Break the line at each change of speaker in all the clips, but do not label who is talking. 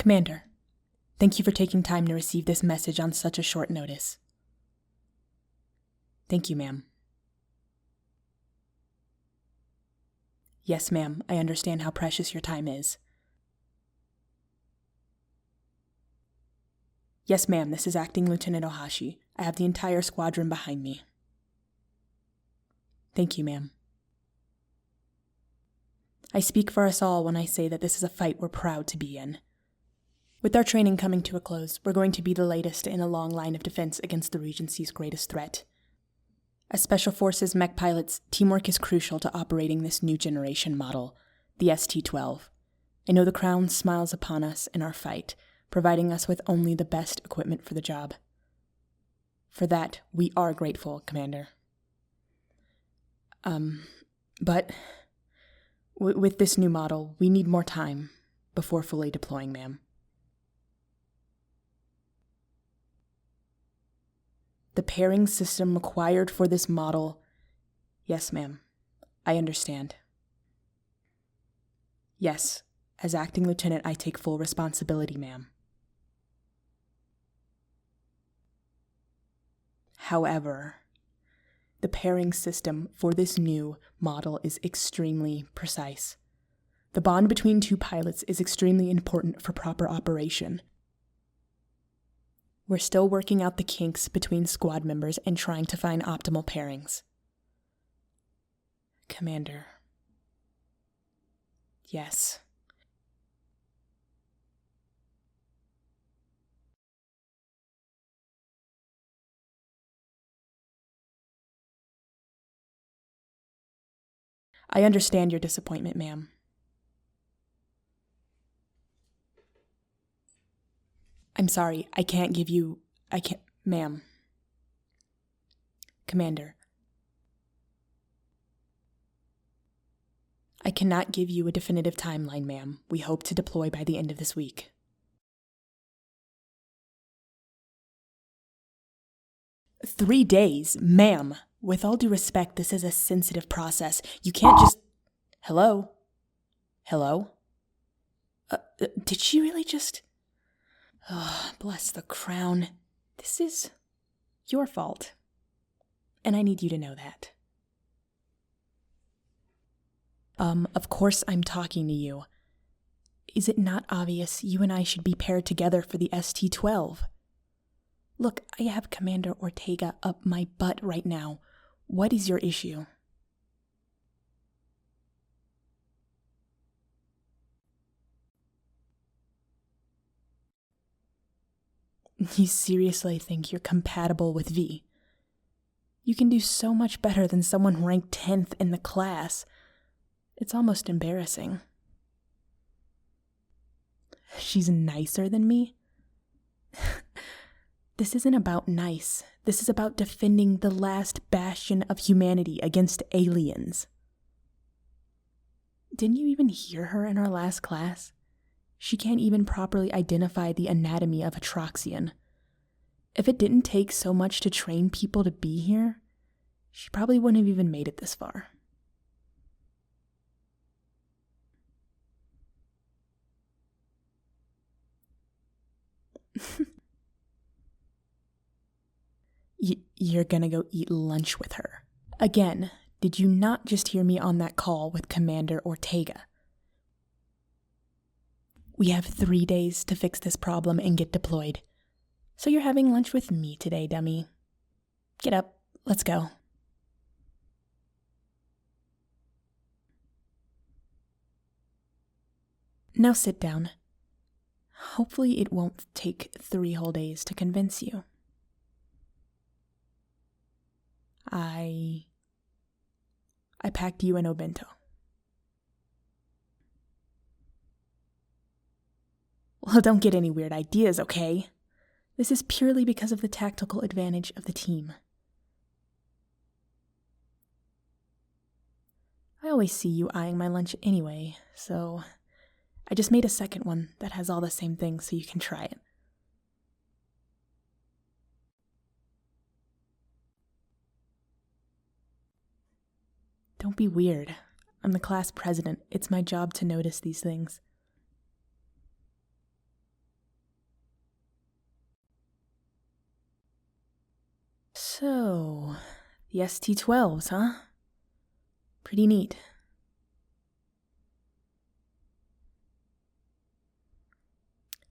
Commander, thank you for taking time to receive this message on such a short notice. Thank you, ma'am. Yes, ma'am, I understand how precious your time is. Yes, ma'am, this is Acting Lieutenant Ohashi. I have the entire squadron behind me. Thank you, ma'am. I speak for us all when I say that this is a fight we're proud to be in. With our training coming to a close, we're going to be the latest in a long line of defense against the Regency's greatest threat. As Special Forces mech pilots, teamwork is crucial to operating this new generation model, the ST-12. I know the Crown smiles upon us in our fight, providing us with only the best equipment for the job. For that, we are grateful, Commander. But with this new model, we need more time before fully deploying, ma'am. The pairing system required for this model... Yes, ma'am. I understand. Yes, as Acting Lieutenant, I take full responsibility, ma'am. However, the pairing system for this new model is extremely precise. The bond between two pilots is extremely important for proper operation. We're still working out the kinks between squad members and trying to find optimal pairings. Commander. Yes. I understand your disappointment, ma'am. I'm sorry, ma'am. Commander. I cannot give you a definitive timeline, ma'am. We hope to deploy by the end of this week. "3 days, ma'am. With all due respect, this is a sensitive process. You can't just... Hello? Hello? Did she really just... Oh, bless the Crown. This is your fault. And I need you to know that. Of course I'm talking to you. Is it not obvious you and I should be paired together for the ST-12? Look, I have Commander Ortega up my butt right now. What is your issue? You seriously think you're compatible with V? You can do so much better than someone ranked 10th in the class. It's almost embarrassing. She's nicer than me? This isn't about nice. This is about defending the last bastion of humanity against aliens. Didn't you even hear her in our last class? She can't even properly identify the anatomy of a Troxian. If it didn't take so much to train people to be here, she probably wouldn't have even made it this far. You're gonna go eat lunch with her. Again, did you not just hear me on that call with Commander Ortega? We have 3 days to fix this problem and get deployed. So you're having lunch with me today, dummy. Get up, let's go. Now sit down. Hopefully it won't take 3 whole days to convince you. I packed you an obento. Well, don't get any weird ideas, okay? This is purely because of the tactical advantage of the team. I always see you eyeing my lunch anyway, so I just made a second one that has all the same things so you can try it. Don't be weird. I'm the class president. It's my job to notice these things. So, the ST-12s, huh? Pretty neat.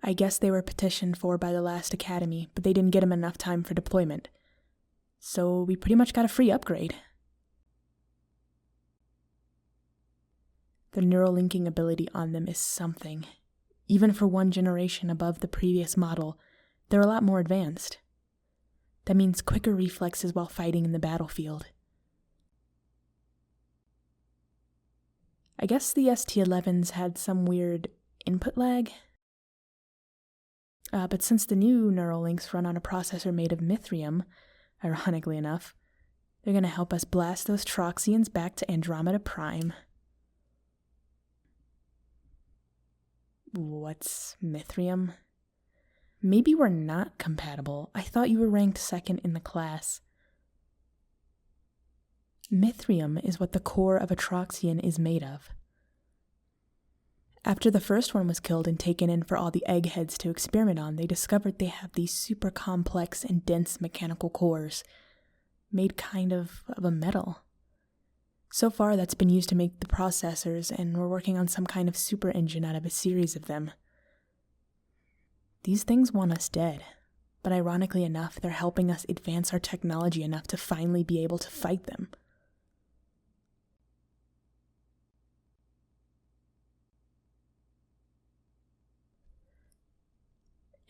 I guess they were petitioned for by the last academy, but they didn't get them enough time for deployment. So we pretty much got a free upgrade. The neural linking ability on them is something. Even for one generation above the previous model, they're a lot more advanced. That means quicker reflexes while fighting in the battlefield. I guess the ST-11s had some weird input lag. But since the new neural links run on a processor made of Mithrium, ironically enough, they're going to help us blast those Troxians back to Andromeda Prime. What's Mithrium? Maybe we're not compatible. I thought you were ranked second in the class. Mithrium is what the core of a Troxian is made of. After the first one was killed and taken in for all the eggheads to experiment on, they discovered they have these super complex and dense mechanical cores, made kind of a metal. So far, that's been used to make the processors, and we're working on some kind of super engine out of a series of them. These things want us dead, but ironically enough, they're helping us advance our technology enough to finally be able to fight them.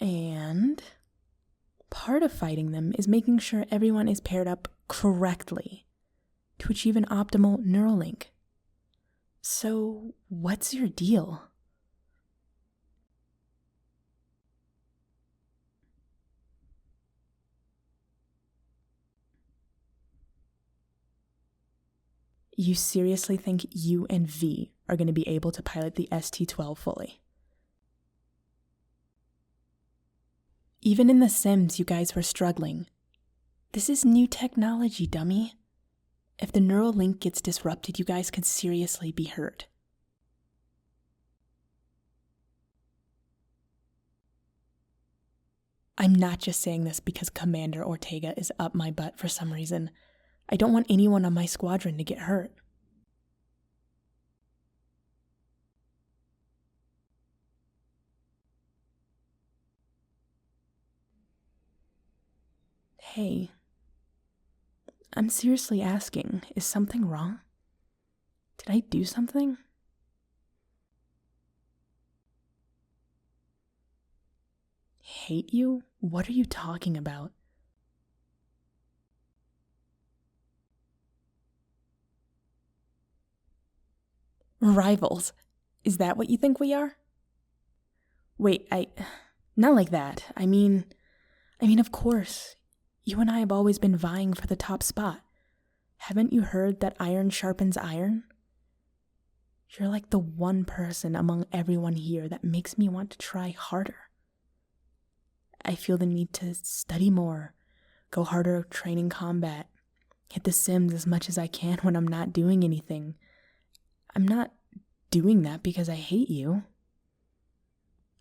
And part of fighting them is making sure everyone is paired up correctly to achieve an optimal neural link. So, what's your deal? You seriously think you and V are going to be able to pilot the ST-12 fully? Even in the Sims, you guys were struggling. This is new technology, dummy. If the neural link gets disrupted, you guys could seriously be hurt. I'm not just saying this because Commander Ortega is up my butt for some reason. I don't want anyone on my squadron to get hurt. Hey, I'm seriously asking, is something wrong? Did I do something? Hate you? What are you talking about? Rivals. Is that what you think we are? Wait, not like that. I mean, of course. You and I have always been vying for the top spot. Haven't you heard that iron sharpens iron? You're like the one person among everyone here that makes me want to try harder. I feel the need to study more, go harder training combat, hit the Sims as much as I can when I'm not doing anything. I'm not doing that because I hate you.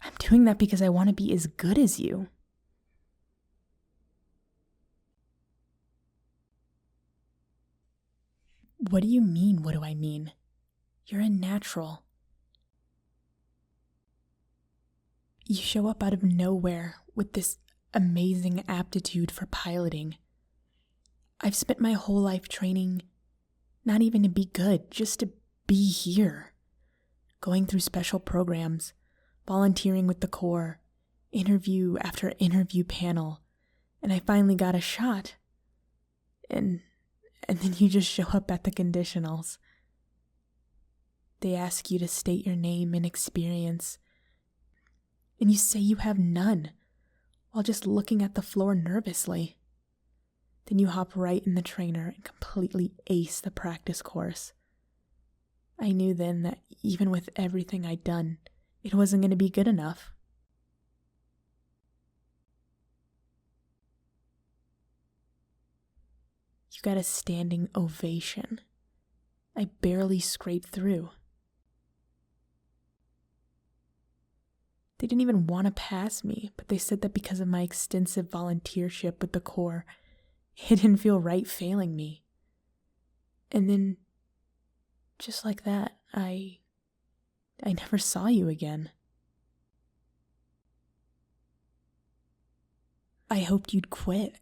I'm doing that because I want to be as good as you. What do you mean, what do I mean? You're a natural. You show up out of nowhere with this amazing aptitude for piloting. I've spent my whole life training, not even to be good, just to be here. Going through special programs, volunteering with the Corps, interview after interview panel, and I finally got a shot. And then you just show up at the conditionals. They ask you to state your name and experience, and you say you have none, while just looking at the floor nervously. Then you hop right in the trainer and completely ace the practice course. I knew then that even with everything I'd done, it wasn't going to be good enough. You got a standing ovation. I barely scraped through. They didn't even want to pass me, but they said that because of my extensive volunteership with the Corps, It didn't feel right failing me. And then, just like that, I never saw you again. I hoped you'd quit.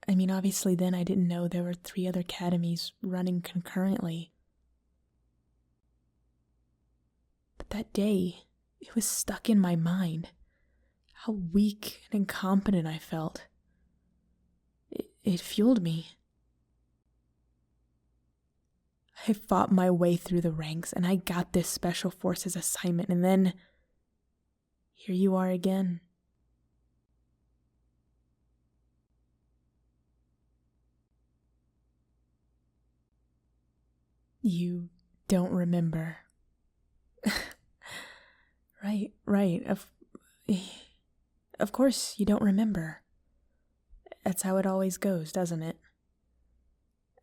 I mean, obviously then I didn't know there were 3 other academies running concurrently. But that day, it was stuck in my mind. How weak and incompetent I felt. It fueled me. I fought my way through the ranks, and I got this Special Forces assignment, and then here you are again. You don't remember. Right. Of course you don't remember. That's how it always goes, doesn't it?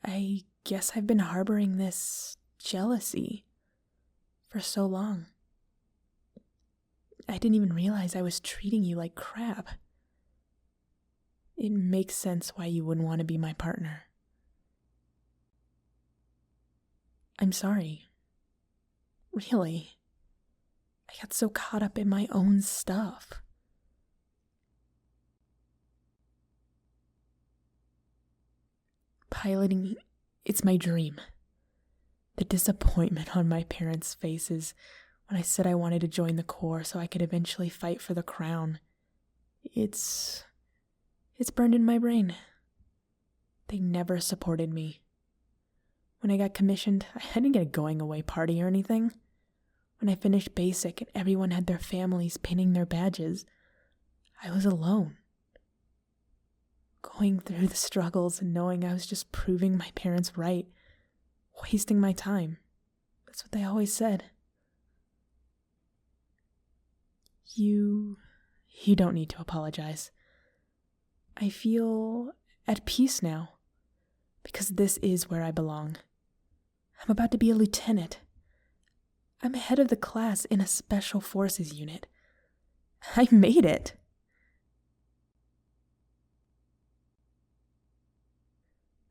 I guess I've been harboring this jealousy for so long. I didn't even realize I was treating you like crap. It makes sense why you wouldn't want to be my partner. I'm sorry. Really. I got so caught up in my own stuff. Piloting, it's my dream. The disappointment on my parents' faces when I said I wanted to join the Corps so I could eventually fight for the crown. It's burned in my brain. They never supported me. When I got commissioned, I didn't get a going-away party or anything. When I finished basic and everyone had their families pinning their badges, I was alone. Going through the struggles and knowing I was just proving my parents right, wasting my time. That's what they always said. You don't need to apologize. I feel at peace now, because this is where I belong. I'm about to be a lieutenant. I'm head of the class in a Special Forces unit. I made it.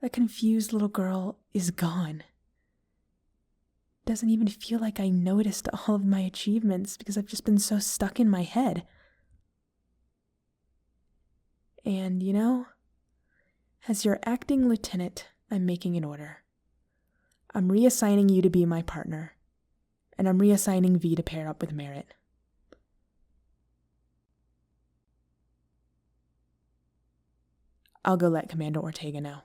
That confused little girl is gone. Doesn't even feel like I noticed all of my achievements because I've just been so stuck in my head. And, you know, as your acting lieutenant, I'm making an order. I'm reassigning you to be my partner, and I'm reassigning V to pair up with Merit. I'll go let Commander Ortega know.